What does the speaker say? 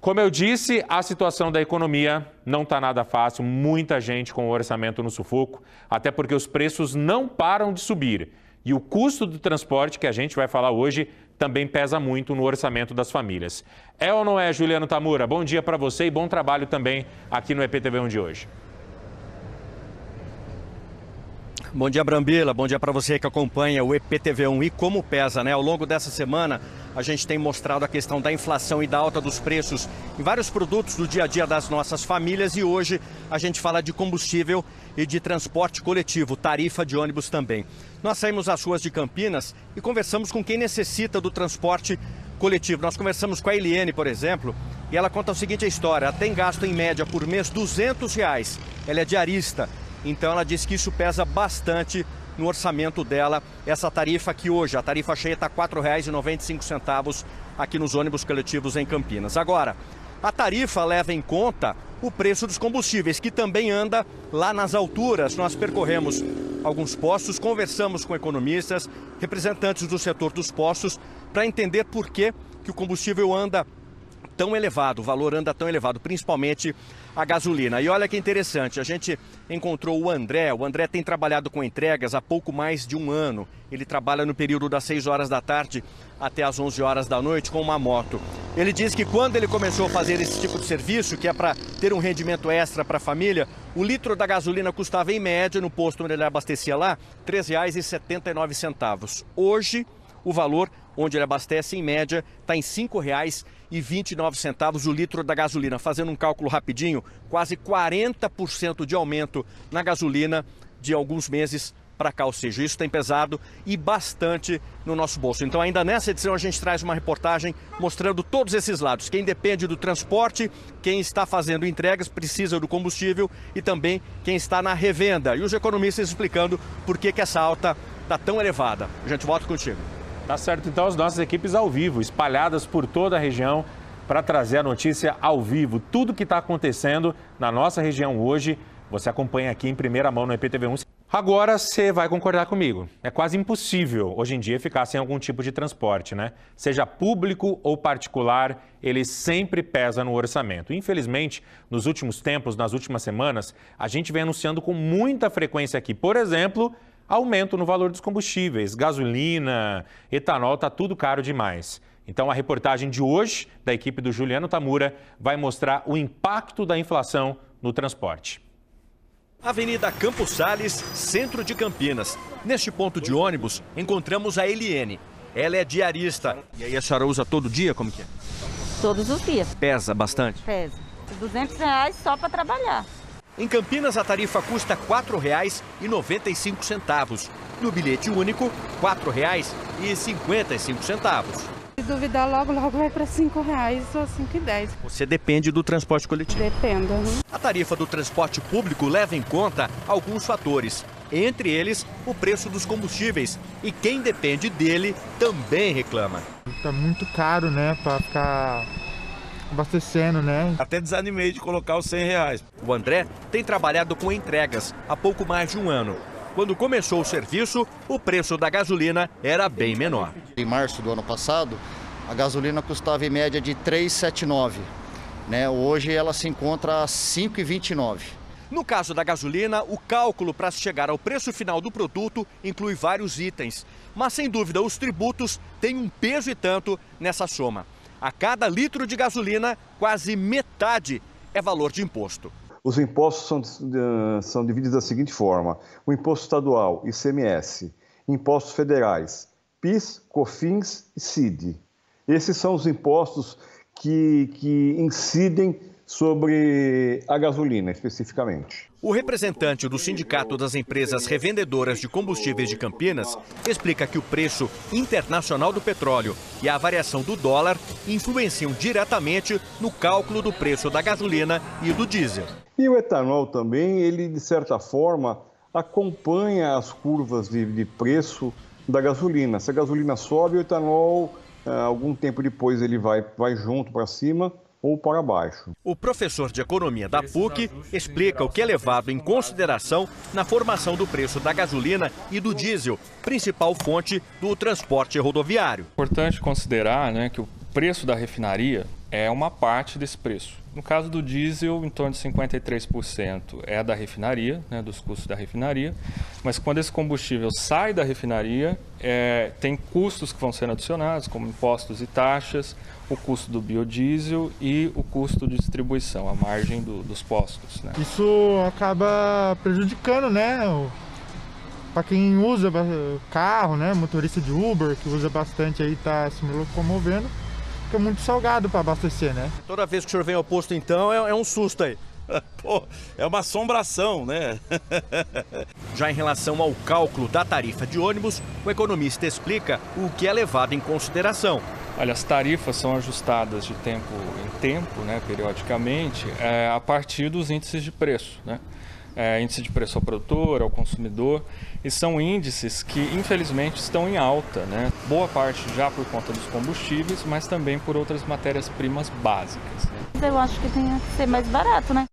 Como eu disse, a situação da economia não está nada fácil, muita gente com o orçamento no sufoco, até porque os preços não param de subir. E o custo do transporte, que a gente vai falar hoje, também pesa muito no orçamento das famílias. É ou não é, Juliano Tamura? Bom dia para você e bom trabalho também aqui no EPTV1 de hoje. Bom dia, Brambila. Bom dia para você que acompanha o EPTV1. E como pesa, né? Ao longo dessa semana, a gente tem mostrado a questão da inflação e da alta dos preços em vários produtos do dia a dia das nossas famílias. E hoje a gente fala de combustível e de transporte coletivo, tarifa de ônibus também. Nós saímos às ruas de Campinas e conversamos com quem necessita do transporte coletivo. Nós conversamos com a Eliene, por exemplo, e ela conta a seguinte história. Ela tem gasto em média por mês R$200. Ela é diarista. Então ela diz que isso pesa bastante no orçamento dela, essa tarifa que hoje, a tarifa cheia está R$ 4,95 aqui nos ônibus coletivos em Campinas. Agora, a tarifa leva em conta o preço dos combustíveis, que também anda lá nas alturas. Nós percorremos alguns postos, conversamos com economistas, representantes do setor dos postos, para entender por que o combustível anda tão elevado, o valor anda tão elevado, principalmente a gasolina. E olha que interessante, a gente encontrou o André tem trabalhado com entregas há pouco mais de um ano. Ele trabalha no período das 6 horas da tarde até as 11 horas da noite com uma moto. Ele diz que quando ele começou a fazer esse tipo de serviço, que é para ter um rendimento extra para a família, o litro da gasolina custava em média, no posto onde ele abastecia lá, R$ 3,79. Hoje, o valor onde ele abastece, em média, está em R$ 5,29 o litro da gasolina. Fazendo um cálculo rapidinho, quase 40% de aumento na gasolina de alguns meses para cá. Ou seja, isso tem pesado e bastante no nosso bolso. Então, ainda nessa edição, a gente traz uma reportagem mostrando todos esses lados. Quem depende do transporte, quem está fazendo entregas, precisa do combustível e também quem está na revenda. E os economistas explicando por que essa alta está tão elevada. A gente volta contigo. Tá certo, então, as nossas equipes ao vivo, espalhadas por toda a região, para trazer a notícia ao vivo. Tudo que está acontecendo na nossa região hoje, você acompanha aqui em primeira mão no EPTV1. Agora, você vai concordar comigo. É quase impossível, hoje em dia, ficar sem algum tipo de transporte, né? Seja público ou particular, ele sempre pesa no orçamento. Infelizmente, nos últimos tempos, nas últimas semanas, a gente vem anunciando com muita frequência aqui, por exemplo, aumento no valor dos combustíveis, gasolina, etanol, tá tudo caro demais. Então a reportagem de hoje da equipe do Juliano Tamura vai mostrar o impacto da inflação no transporte. Avenida Campos Sales, centro de Campinas. Neste ponto de ônibus, encontramos a Eliene. Ela é diarista. E aí a senhora usa todo dia? Como que é? Todos os dias. Pesa bastante? Pesa. R$200 só para trabalhar. Em Campinas, a tarifa custa R$ 4,95. No bilhete único, R$ 4,55. Se duvidar, logo vai para R$ 5,00 ou R$ 5,10. Você depende do transporte coletivo? Depende. A tarifa do transporte público leva em conta alguns fatores. Entre eles, o preço dos combustíveis. E quem depende dele também reclama. Está muito caro, né, para ficar abastecendo, né? Até desanimei de colocar os R$100. O André tem trabalhado com entregas há pouco mais de um ano. Quando começou o serviço, o preço da gasolina era bem menor. Em março do ano passado, a gasolina custava em média de R$ 3,79. Né? Hoje ela se encontra a R$ 5,29. No caso da gasolina, o cálculo para chegar ao preço final do produto inclui vários itens. Mas, sem dúvida, os tributos têm um peso e tanto nessa soma. A cada litro de gasolina, quase metade é valor de imposto. Os impostos são divididos da seguinte forma: o imposto estadual, ICMS, impostos federais, PIS, COFINS e CID. Esses são os impostos que incidem sobre a gasolina, especificamente. O representante do Sindicato das Empresas Revendedoras de Combustíveis de Campinas explica que o preço internacional do petróleo e a variação do dólar influenciam diretamente no cálculo do preço da gasolina e do diesel. E o etanol também, ele de certa forma acompanha as curvas de preço da gasolina. Se a gasolina sobe, o etanol, algum tempo depois, ele vai junto para cima ou para baixo. O professor de economia da PUC explica o que é levado em consideração na formação do preço da gasolina e do diesel, principal fonte do transporte rodoviário. É importante considerar, que o preço da refinaria é uma parte desse preço. No caso do diesel, em torno de 53% é da refinaria, né, dos custos da refinaria, mas quando esse combustível sai da refinaria, tem custos que vão sendo adicionados, como impostos e taxas, o custo do biodiesel e o custo de distribuição, a margem dos postos, né? Isso acaba prejudicando, né? Para quem usa carro, né? Motorista de Uber, que usa bastante aí, tá se locomovendo. É muito salgado para abastecer, né? Toda vez que o senhor vem ao posto, então, é um susto aí. Pô, é uma assombração, né? Já em relação ao cálculo da tarifa de ônibus, o economista explica o que é levado em consideração. Olha, as tarifas são ajustadas de tempo em tempo, né, periodicamente, a partir dos índices de preço, né? Índice de preço ao produtor, ao consumidor, e são índices que infelizmente estão em alta, né? Boa parte já por conta dos combustíveis, mas também por outras matérias-primas básicas, né? Eu acho que tem que ser mais barato, né?